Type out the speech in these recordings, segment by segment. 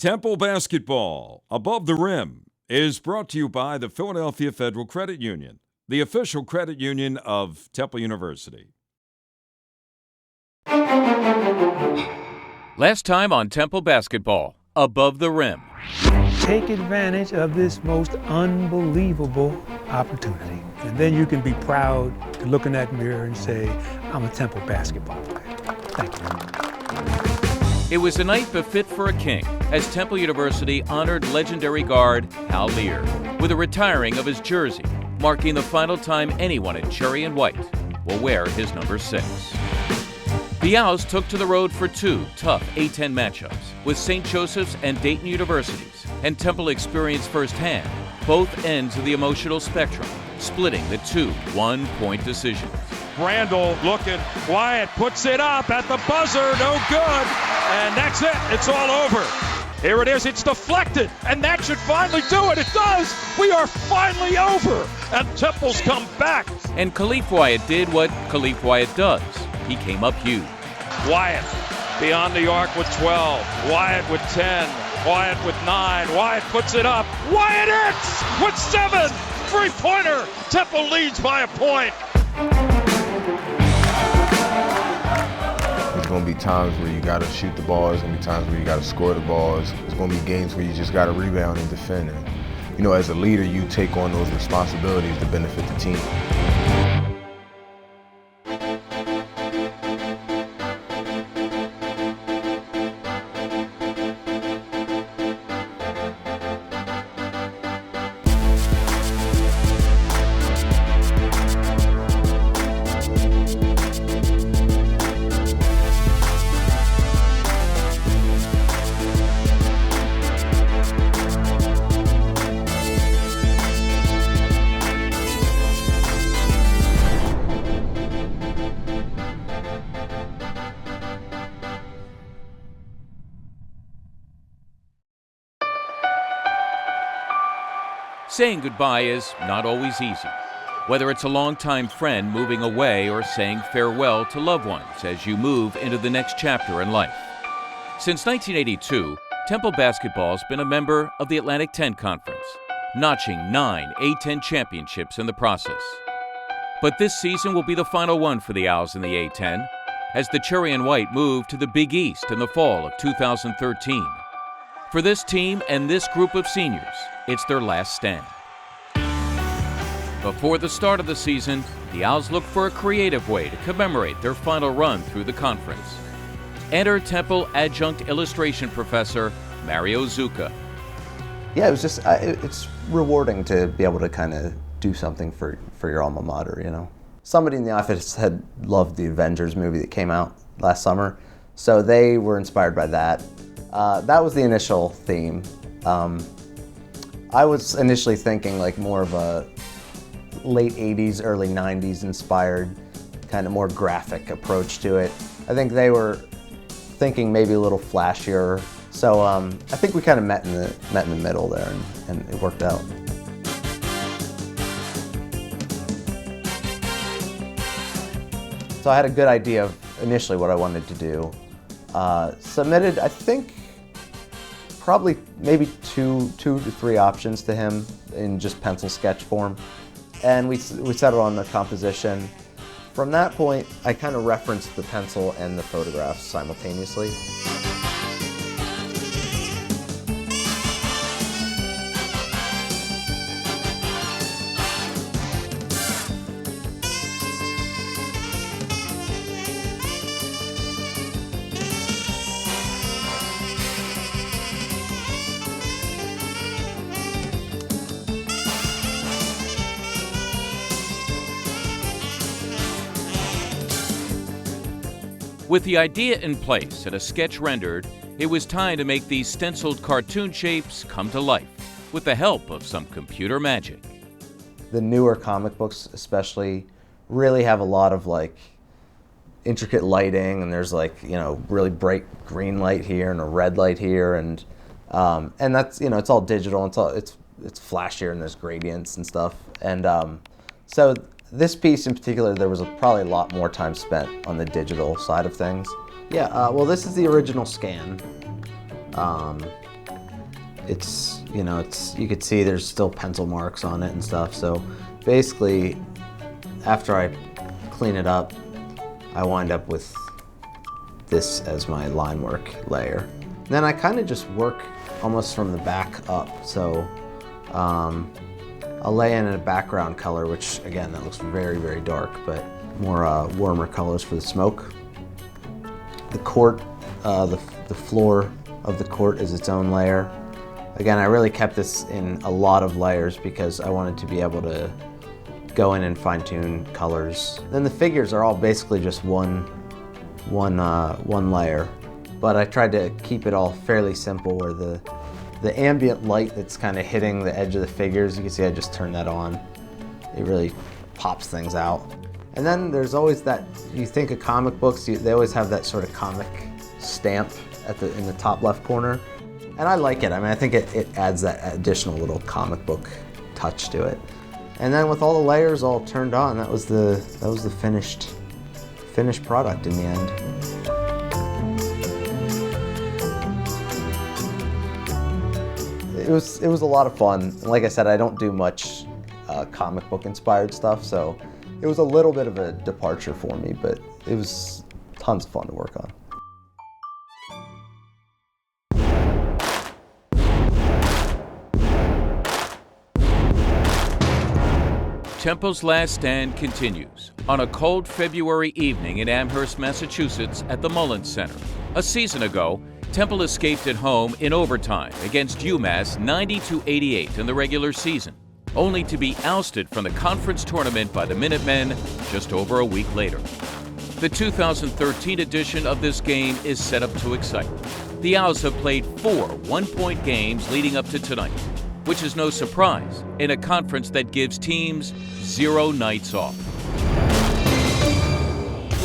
Temple Basketball, Above the Rim, is brought to you by the Philadelphia Federal Credit Union, the official credit union of Temple University. Last time on Temple Basketball, Above the Rim. Take advantage of this most unbelievable opportunity. And then you can be proud to look in that mirror and say, I'm a Temple basketball player. Thank you. It was a night befit for a king, as Temple University honored legendary guard Hal Lear with a retiring of his jersey, marking the final time anyone in cherry and white will wear his number 6. The Owls took to the road for 2 tough A-10 matchups with St. Joseph's and Dayton Universities, and Temple experienced firsthand both ends of the emotional spectrum, splitting the 2 one-point decisions. Randall looking, Wyatt puts it up at the buzzer, no good, and that's it, it's all over. Here it is, it's deflected, and that should finally do it, it does! We are finally over, and Temple's come back. And Khalif Wyatt did what Khalif Wyatt does. He came up huge. Wyatt beyond the arc with 12, Wyatt with 10, Wyatt with 9, Wyatt puts it up, Wyatt hits with 7, three-pointer, Temple leads by a point. There's going to be times where you got to shoot the ball. There's going to be times where you got to score the balls. There's going to be games where you just got to rebound and defend. And, as a leader, you take on those responsibilities to benefit the team. Saying goodbye is not always easy, whether it's a longtime friend moving away or saying farewell to loved ones as you move into the next chapter in life. Since 1982, Temple basketball's been a member of the Atlantic 10 Conference, notching 9 A-10 championships in the process. But this season will be the final one for the Owls in the A-10, as the Cherry and White move to the Big East in the fall of 2013. For this team and this group of seniors, it's their last stand. Before the start of the season, the Owls look for a creative way to commemorate their final run through the conference. Enter Temple adjunct illustration professor Mario Zucca. Yeah, it was just, it's rewarding to be able to kind of do something for your alma mater, Somebody in the office had loved the Avengers movie that came out last summer, so they were inspired by that. That was the initial theme. I was initially thinking like more of a late 80s, early 90s inspired, kind of more graphic approach to it. I think they were thinking maybe a little flashier. So I think we kind of met in the middle there, and it worked out. So I had a good idea of initially what I wanted to do. Submitted, I think, probably maybe two to three options to him in just pencil sketch form. And we settled on the composition. From that point, I kind of referenced the pencil and the photographs simultaneously. With the idea in place and a sketch rendered, it was time to make these stenciled cartoon shapes come to life with the help of some computer magic. The newer comic books especially really have a lot of intricate lighting, and there's really bright green light here and a red light here, and that's it's all digital, and it's flashier, and there's gradients and stuff, and so this piece in particular, there was probably a lot more time spent on the digital side of things. Yeah, well, this is the original scan. it's, you know, you could see there's still pencil marks on it and stuff. So basically, after I clean it up, I wind up with this as my line work layer. Then I kind of just work almost from the back up. So I'll lay in a background color, which again, that looks very, very dark, but more warmer colors for the smoke. The court, the floor of the court is its own layer. Again, I really kept this in a lot of layers because I wanted to be able to go in and fine-tune colors. Then the figures are all basically just one layer, but I tried to keep it all fairly simple where the ambient light that's kind of hitting the edge of the figures, you can see I just turned that on. It really pops things out. And then there's always that, you think of comic books, they always have that sort of comic stamp in the top left corner. And I like it. I mean, I think it adds that additional little comic book touch to it. And then with all the layers all turned on, that was the finished product in the end. It was a lot of fun. And like I said, I don't do much comic book inspired stuff, so it was a little bit of a departure for me, but it was tons of fun to work on. Temple's last stand continues on a cold February evening in Amherst, Massachusetts at the Mullins Center. A season ago, Temple escaped at home in overtime against UMass 90-88 in the regular season, only to be ousted from the conference tournament by the Minutemen just over a week later. The 2013 edition of this game is set up to excite. The Owls have played 4 one-point games leading up to tonight, which is no surprise in a conference that gives teams 0 nights off.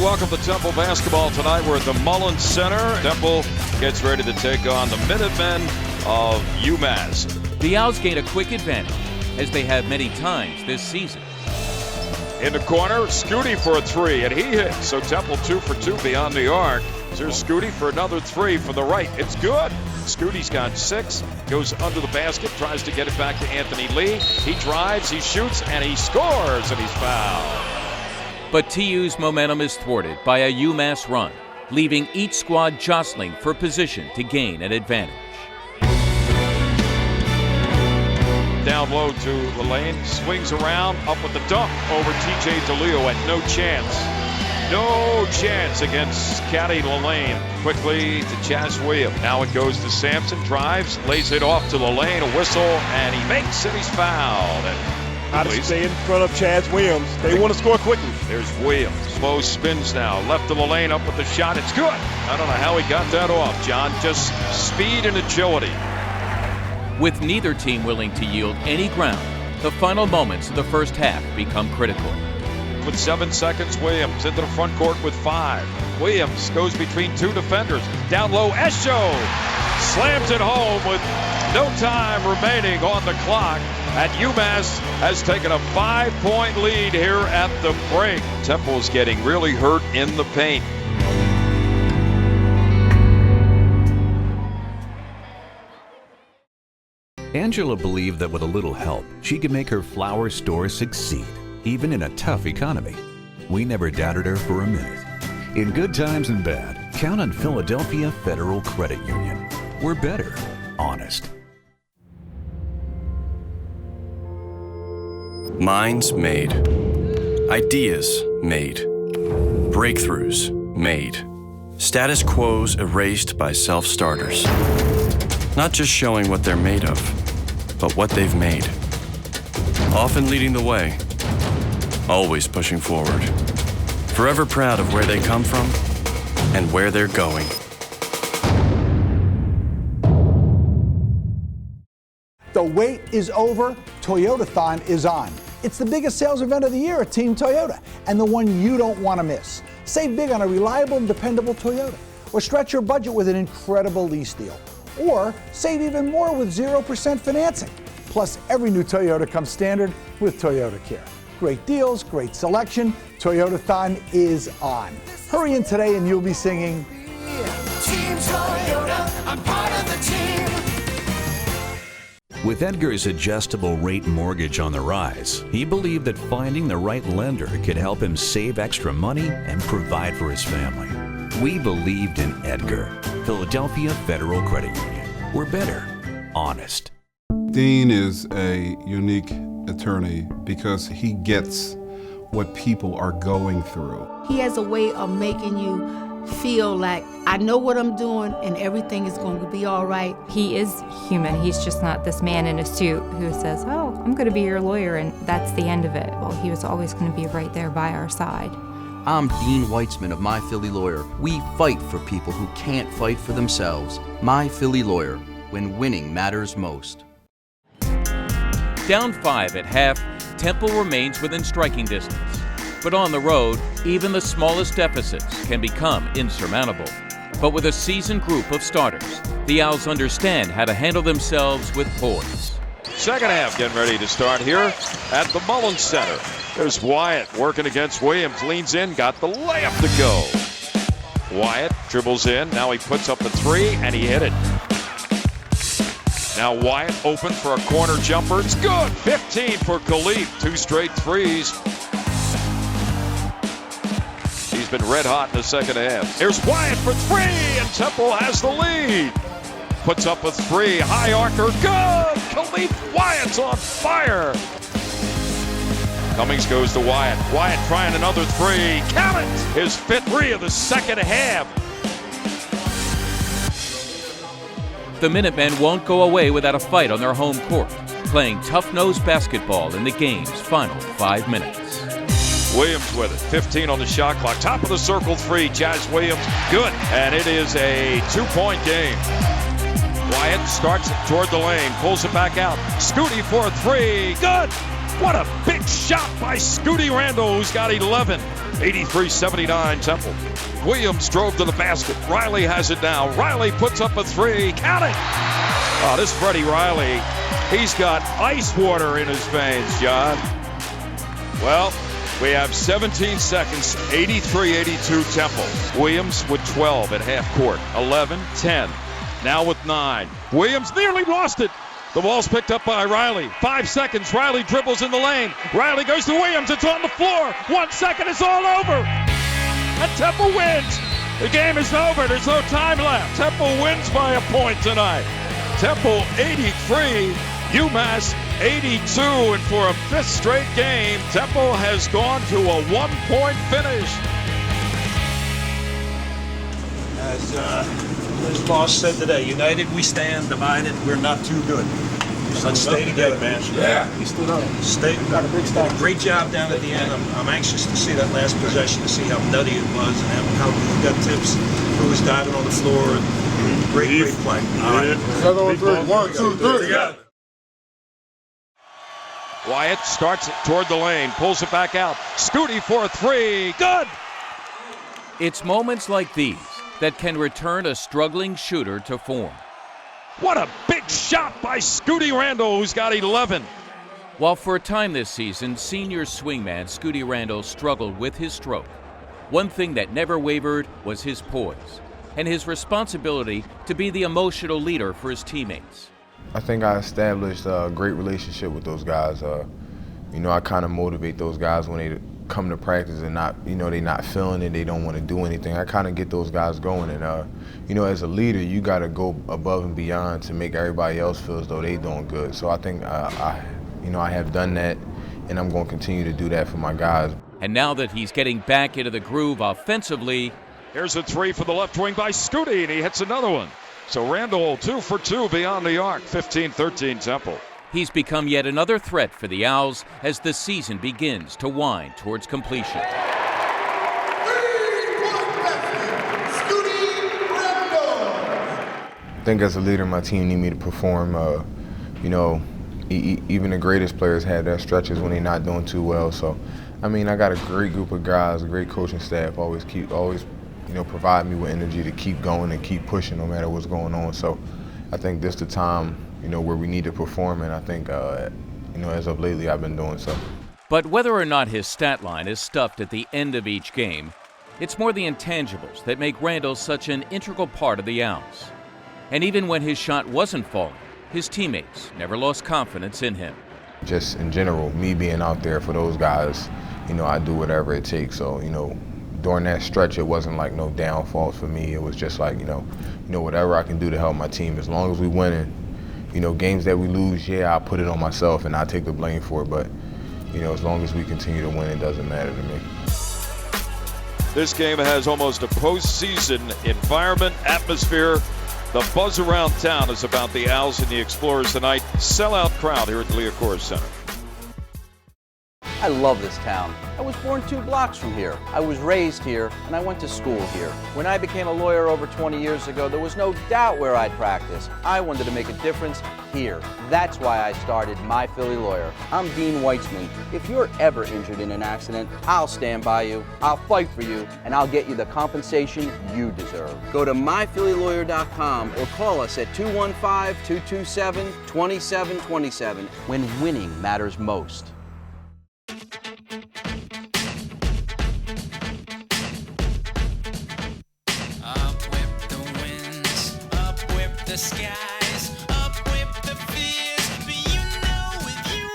Welcome to Temple basketball tonight. We're at the Mullins Center. Temple gets ready to take on the Minutemen of UMass. The Owls gain a quick advantage, as they have many times this season. In the corner, Scooty for a 3, and he hits. So Temple 2 for 2 beyond the arc. Here's Scooty for another 3 from the right. It's good. Scooty's got 6, goes under the basket, tries to get it back to Anthony Lee. He drives, he shoots, and he scores, and he's fouled. But TU's momentum is thwarted by a UMass run, leaving each squad jostling for position to gain an advantage. Down low to Lane, swings around, up with the dunk over TJ DeLeo, and no chance against Caddy Lane. Quickly to Chaz Williams. Now it goes to Sampson, drives, lays it off to Lane, a whistle, and he makes it, he's fouled. How to stay in front of Chaz Williams. They want to score quickly. There's Williams. Slow spins now. Left to Lane, up with the shot. It's good. I don't know how he got that off, John. Just speed and agility. With neither team willing to yield any ground, the final moments of the first half become critical. With 7 seconds, Williams into the front court with 5. Williams goes between 2 defenders. Down low, Esho slams it home with no time remaining on the clock. And UMass has taken a 5-point lead here at the break. Temple's getting really hurt in the paint. Angela believed that with a little help, she could make her flower store succeed, even in a tough economy. We never doubted her for a minute. In good times and bad, count on Philadelphia Federal Credit Union. We're better, honest. Minds made. Ideas made. Breakthroughs made. Status quos erased by self-starters. Not just showing what they're made of, but what they've made. Often leading the way, always pushing forward. Forever proud of where they come from and where they're going. The wait is over. Toyotathon is on. It's the biggest sales event of the year at Team Toyota, and the one you don't want to miss. Save big on a reliable and dependable Toyota, or stretch your budget with an incredible lease deal, or save even more with 0% financing. Plus, every new Toyota comes standard with Toyota Care. Great deals, great selection. Toyotathon is on. Hurry in today and you'll be singing, Team Toyota, I'm part of the team. With Edgar's adjustable rate mortgage on the rise, he believed that finding the right lender could help him save extra money and provide for his family. We believed in Edgar. Philadelphia Federal Credit Union. We're better. Honest. Dean is a unique attorney because he gets what people are going through. He has a way of making you feel like, I know what I'm doing and everything is going to be all right. He is human. He's just not this man in a suit who says, oh, I'm going to be your lawyer, and that's the end of it. Well, he was always going to be right there by our side. I'm Dean Weitzman of My Philly Lawyer. We fight for people who can't fight for themselves. My Philly Lawyer, when winning matters most. Down 5 at half, Temple remains within striking distance. But on the road, even the smallest deficits can become insurmountable. But with a seasoned group of starters, the Owls understand how to handle themselves with poise. Second half getting ready to start here at the Mullins Center. There's Wyatt working against Williams, leans in, got the layup to go. Wyatt dribbles in, now he puts up a three, and he hit it. Now Wyatt open for a corner jumper. It's good. 15 for Khalif. 2 straight threes. He's been red hot in the second half. Here's Wyatt for 3, and Temple has the lead. Puts up a 3. High archer. Good. Khalif Wyatt's on fire. Cummings goes to Wyatt. Wyatt trying another 3. Count it. His 5th 3 of the second half. The Minutemen won't go away without a fight on their home court, playing tough-nosed basketball in the game's final 5 minutes. Williams with it, 15 on the shot clock. Top of the circle 3, Jazz Williams, good. And it is a 2-point game. Wyatt starts toward the lane, pulls it back out. Scooty for a 3, good. What a big shot by Scooty Randall, who's got 11. 83-79 Temple. Williams drove to the basket. Riley has it now. Riley puts up a 3. Count it! Oh, this Freddie Riley, he's got ice water in his veins, John. Well, we have 17 seconds, 83-82 Temple. Williams with 12 at half court. 11, 10. Now with 9. Williams nearly lost it. The ball's picked up by Riley. 5 seconds. Riley dribbles in the lane. Riley goes to Williams. It's on the floor. 1 second. It's all over. And Temple wins. The game is over. There's no time left. Temple wins by a point tonight. Temple 83, UMass 82. And for a 5th straight game, Temple has gone to a 1-point finish. As boss said today, united we stand, divided we're not too good. Let's stay together, man. Yeah, he stood up. Got a big stop. Great job down at the end. I'm anxious to see that last possession, to see how nutty it was and how he got tips, who was diving on the floor. Great play. All right. Another on 3. 1, 2, 3. Together. Wyatt starts it toward the lane, pulls it back out. Scooty for a 3. Good. It's moments like these that can return a struggling shooter to form. What a big shot by Scooty Randall, who's got 11. While for a time this season, senior swingman Scooty Randall struggled with his stroke, one thing that never wavered was his poise and his responsibility to be the emotional leader for his teammates. I think I established a great relationship with those guys. I kind of motivate those guys when they come to practice and they're not feeling it, they don't want to do anything. I kind of get those guys going, and as a leader, you got to go above and beyond to make everybody else feel as though they doing good. So I think I have done that, and I'm going to continue to do that for my guys. And now that he's getting back into the groove offensively, here's a 3 for the left wing by Scooty, and he hits another one. So Randall 2 for 2 beyond the arc. 15-13 Temple. He's become yet another threat for the Owls as the season begins to wind towards completion. I think as a leader, my team need me to perform. Even the greatest players had their stretches when they're not doing too well. So, I got a great group of guys, a great coaching staff. Always provide me with energy to keep going and keep pushing no matter what's going on. So, I think this is the time, where we need to perform, and I think, as of lately, I've been doing so. But whether or not his stat line is stuffed at the end of each game, it's more the intangibles that make Randall such an integral part of the Owls. And even when his shot wasn't falling, his teammates never lost confidence in him. Just in general, me being out there for those guys, I do whatever it takes. So, during that stretch, it wasn't like no downfalls for me. It was just like, whatever I can do to help my team. As long as we win, and, games that we lose, yeah, I'll put it on myself and I'll take the blame for it. But, as long as we continue to win, it doesn't matter to me. This game has almost a postseason environment, atmosphere. The buzz around town is about the Owls and the Explorers tonight. Sellout crowd here at the Liacouras Center. I love this town. I was born 2 blocks from here. I was raised here, and I went to school here. When I became a lawyer over 20 years ago, there was no doubt where I'd practice. I wanted to make a difference here. That's why I started My Philly Lawyer. I'm Dean Weitzman. If you're ever injured in an accident, I'll stand by you, I'll fight for you, and I'll get you the compensation you deserve. Go to myphillylawyer.com or call us at 215-227-2727 when winning matters most. Skies, up with the fears, but with you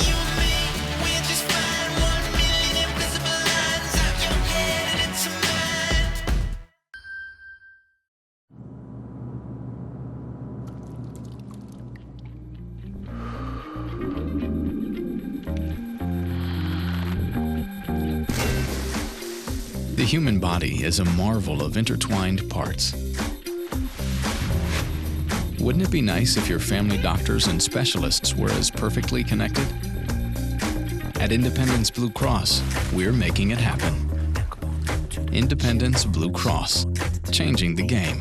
you and me, we're just fine. 1 million invisible lines out your head and into The human body is a marvel of intertwined parts. Wouldn't it be nice if your family doctors and specialists were as perfectly connected? At Independence Blue Cross, we're making it happen. Independence Blue Cross, changing the game.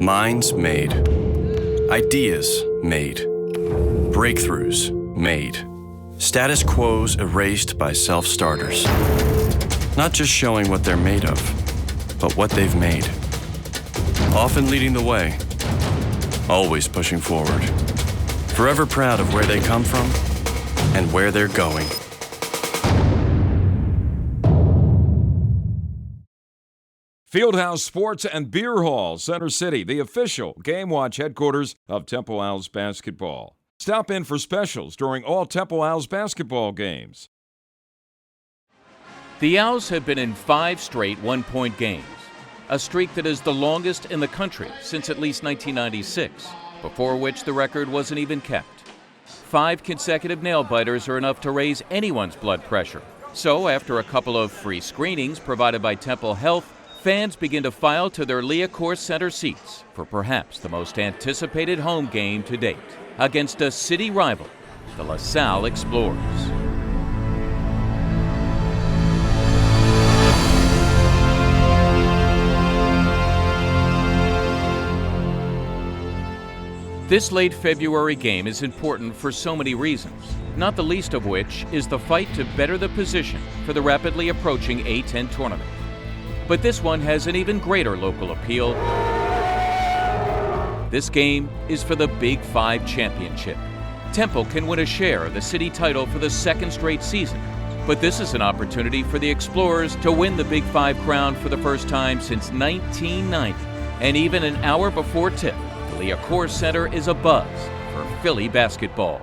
Minds made. Ideas made. Breakthroughs made. Status quos erased by self-starters. Not just showing what they're made of, but what they've made. Often leading the way, always pushing forward. Forever proud of where they come from and where they're going. Fieldhouse Sports and Beer Hall, Center City, the official Game Watch headquarters of Temple Owls basketball. Stop in for specials during all Temple Owls basketball games. The Owls have been in 5 straight one-point games, a streak that is the longest in the country since at least 1996, before which the record wasn't even kept. 5 consecutive nail-biters are enough to raise anyone's blood pressure. So after a couple of free screenings provided by Temple Health, fans begin to file to their Liacouras Center seats for perhaps the most anticipated home game to date, against a city rival, the LaSalle Explorers. This late February game is important for so many reasons, not the least of which is the fight to better the position for the rapidly approaching A-10 tournament. But this one has an even greater local appeal. This game is for the Big 5 championship. Temple can win a share of the city title for the 2nd straight season, but this is an opportunity for the Explorers to win the Big 5 crown for the first time since 1990. And even an hour before tip, the Liacouras Center is abuzz for Philly basketball.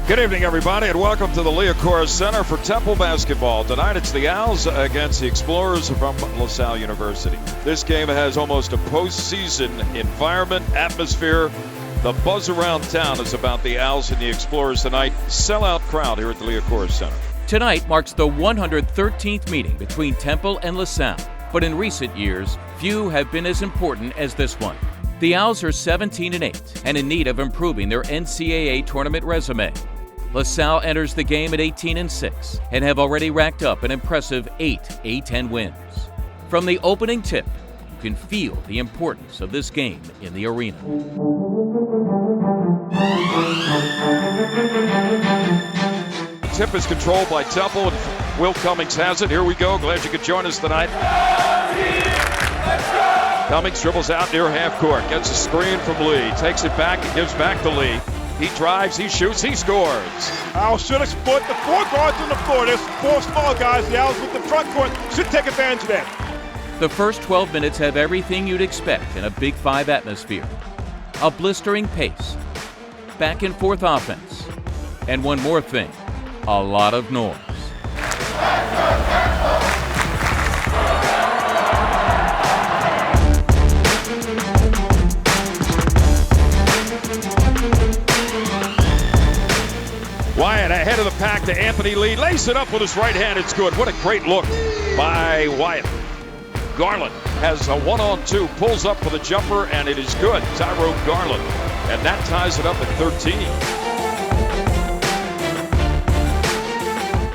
Good evening, everybody, and welcome to the Liacouras Center for Temple basketball. Tonight it's the Owls against the Explorers from LaSalle University. This game has almost a postseason environment, atmosphere. The buzz around town is about the Owls and the Explorers tonight. Sellout crowd here at the Liacouras Center. Tonight marks the 113th meeting between Temple and LaSalle, but in recent years, few have been as important as this one. The Owls are 17-8 and in need of improving their NCAA tournament resume. LaSalle enters the game at 18-6 and have already racked up an impressive 8 A-10 wins. From the opening tip, you can feel the importance of this game in the arena. Tip is controlled by Temple, and Will Cummings has it. Here we go. Glad you could join us tonight. Cummings dribbles out near half court, gets a screen from Lee, takes it back and gives back to Lee. He drives, he shoots, he scores. Al should exploit the 4 guards on the floor. There's 4 small guys. The Owls with the front court should take advantage of that. The first 12 minutes have everything you'd expect in a Big Five atmosphere. A blistering pace, back and forth offense, and one more thing, a lot of noise. Wyatt ahead of the pack to Anthony Lee. Lays it up with his right hand. It's good. What a great look by Wyatt. Garland has a 1-on-2, pulls up for the jumper, and it is good. Tyrone Garland. And that ties it up at 13.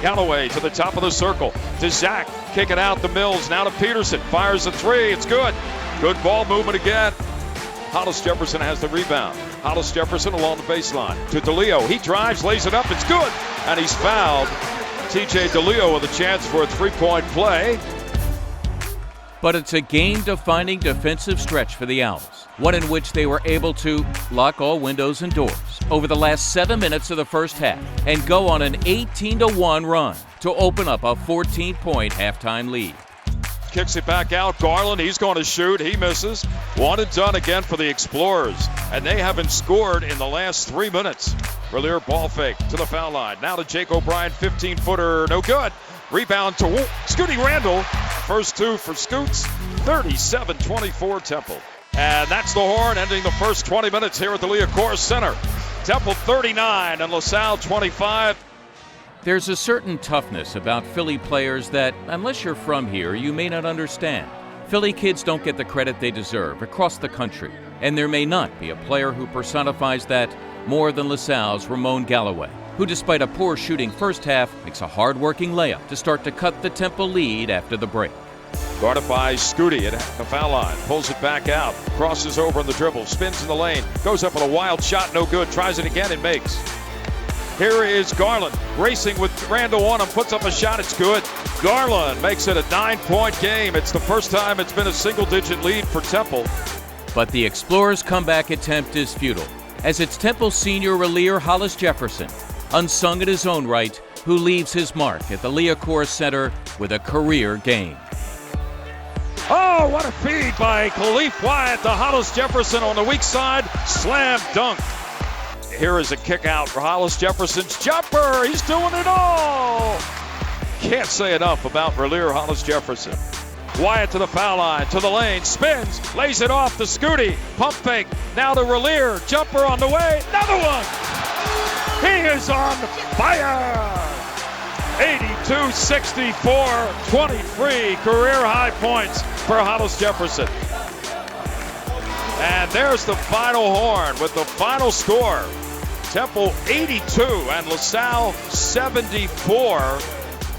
Callaway to the top of the circle. To Zach. Kicking out the Mills. Now to Peterson. Fires a 3. It's good. Good ball movement again. Hollis Jefferson has the rebound. Hollis Jefferson along the baseline to DeLeo. He drives, lays it up. It's good. And he's fouled. TJ DeLeo with a chance for a three-point play. But it's a game-defining defensive stretch for the Owls, one in which they were able to lock all windows and doors over the last 7 minutes of the first half and go on an 18-1 run to open up a 14-point halftime lead. Kicks it back out. Garland, he's going to shoot. He misses. One and done again for the Explorers. And they haven't scored in the last 3 minutes. Relier ball fake to the foul line. Now to Jake O'Brien, 15-footer, no good. Rebound to Scooty Randall. First 2 for Scoots. 37-24 Temple. And that's the horn ending the first 20 minutes here at the Liacouras Center. Temple 39 and LaSalle 25. There's a certain toughness about Philly players that, unless you're from here, you may not understand. Philly kids don't get the credit they deserve across the country, and there may not be a player who personifies that more than LaSalle's Ramon Galloway, who despite a poor shooting first half, makes a hard-working layup to start to cut the Temple lead after the break. Guarded by Scooty at the foul line, pulls it back out, crosses over in the dribble, spins in the lane, goes up with a wild shot, no good, tries it again and makes. Here is Garland racing with Randall on him, puts up a shot, it's good. Garland makes it a 9-point game. It's the first time it's been a single-digit lead for Temple. But the Explorers' comeback attempt is futile, as it's Temple senior Relier Hollis Jefferson, unsung in his own right, who leaves his mark at the Liacouras Center with a career game. Oh, what a feed by Khalif Wyatt to Hollis Jefferson on the weak side. Slam dunk. Here is a kick out for Hollis Jefferson's jumper. He's doing it all. Can't say enough about Relier Hollis Jefferson. Wyatt to the foul line, to the lane, spins, lays it off to Scooty. Pump fake, now to Relier. Jumper on the way, another one. He is on fire. 82-64, 23 career high points for Hollis Jefferson. And there's the final horn with the final score. Temple 82 and LaSalle 74.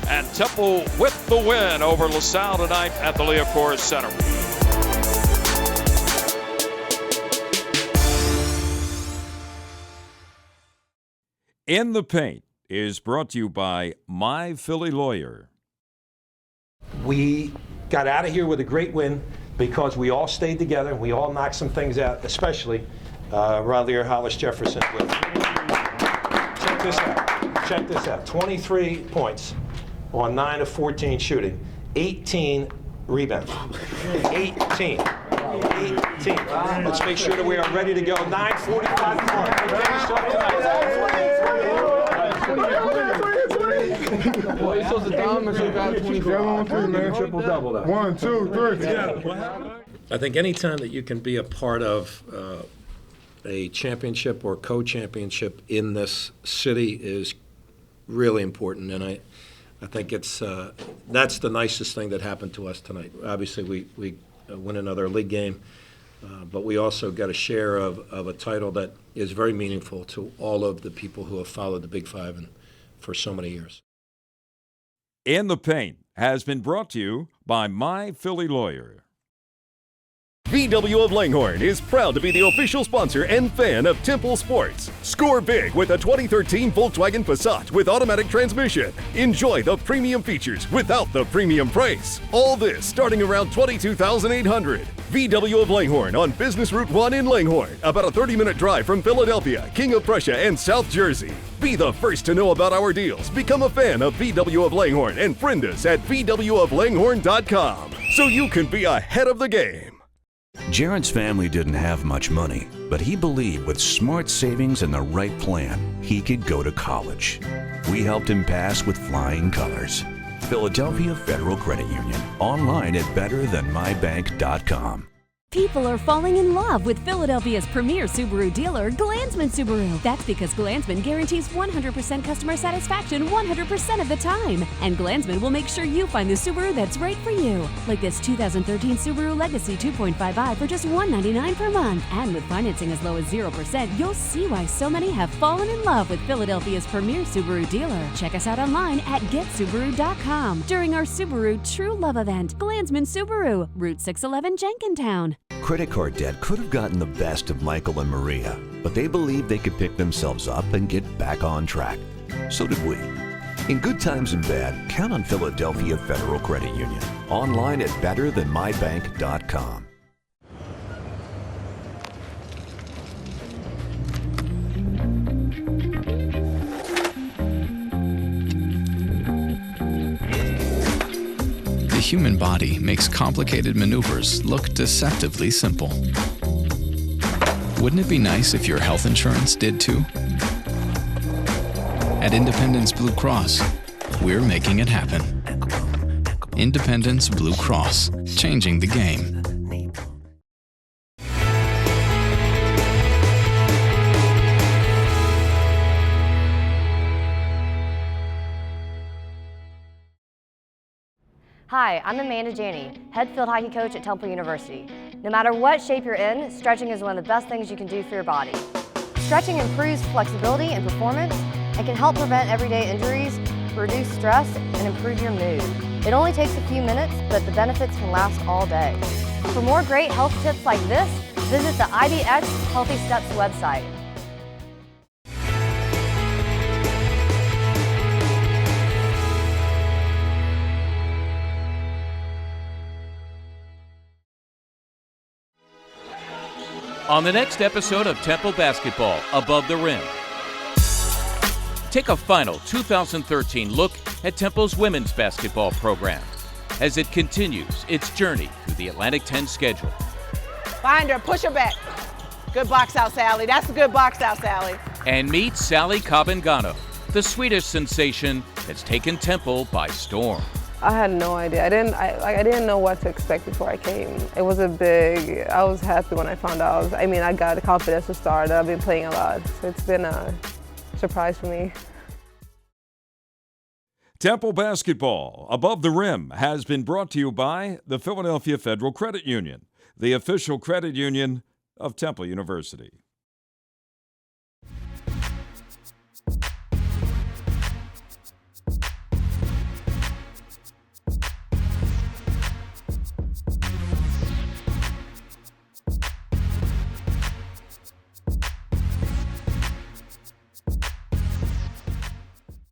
And Temple with the win over LaSalle tonight at the Liacouras Center. In the Paint is brought to you by My Philly Lawyer. We got out of here with a great win because we all stayed together and we all knocked some things out, especially Relier Hollis Jefferson. Check this out. 23 points on 9 of 14 shooting, 18 rebounds. 18. Let's make sure that we are ready to go. 9:45 Triple-double. 1, 2, 3. I think anytime that you can be a part of a championship or co-championship in this city is really important, and I think it's that's the nicest thing that happened to us tonight. Obviously, we win another league game, but we also got a share of a title that is very meaningful to all of the people who have followed the Big Five for so many years. In the Paint has been brought to you by My Philly Lawyer. VW of Langhorne is proud to be the official sponsor and fan of Temple Sports. Score big with a 2013 Volkswagen Passat with automatic transmission. Enjoy the premium features without the premium price. All this starting around $22,800. VW of Langhorne on Business Route 1 in Langhorne, about a 30-minute drive from Philadelphia, King of Prussia, and South Jersey. Be the first to know about our deals. Become a fan of VW of Langhorne and friend us at VWofLanghorne.com so you can be ahead of the game. Jared's family didn't have much money, but he believed with smart savings and the right plan, he could go to college. We helped him pass with flying colors. Philadelphia Federal Credit Union. Online at betterthanmybank.com. People are falling in love with Philadelphia's premier Subaru dealer, Glansman Subaru. That's because Glansman guarantees 100% customer satisfaction 100% of the time. And Glansman will make sure you find the Subaru that's right for you. Like this 2013 Subaru Legacy 2.5i for just $199 per month. And with financing as low as 0%, you'll see why so many have fallen in love with Philadelphia's premier Subaru dealer. Check us out online at getsubaru.com during our Subaru True Love event. Glansman Subaru, Route 611 Jenkintown. Credit card debt could have gotten the best of Michael and Maria, but they believed they could pick themselves up and get back on track. So did we. In good times and bad, count on Philadelphia Federal Credit Union. Online at betterthanmybank.com. The human body makes complicated maneuvers look deceptively simple. Wouldn't it be nice if your health insurance did too? At Independence Blue Cross, we're making it happen. Independence Blue Cross, changing the game. Hi, I'm Amanda Janney, head field hockey coach at Temple University. No matter what shape you're in, stretching is one of the best things you can do for your body. Stretching improves flexibility and performance and can help prevent everyday injuries, reduce stress, and improve your mood. It only takes a few minutes, but the benefits can last all day. For more great health tips like this, visit the IBX Healthy Steps website. On the next episode of Temple Basketball, Above the Rim, take a final 2013 look at Temple's women's basketball program as it continues its journey through the Atlantic 10 schedule. Find her, push her back. Good box out, Salle. That's a good box out, Salle. And meet Salle Cabangano, the Swedish sensation that's taken Temple by storm. I had no idea. I didn't know what to expect before I came. It was I was happy when I found out. I mean, I got the confidence to start. I've been playing a lot, so it's been a surprise for me. Temple Basketball Above the Rim has been brought to you by the Philadelphia Federal Credit Union, the official credit union of Temple University.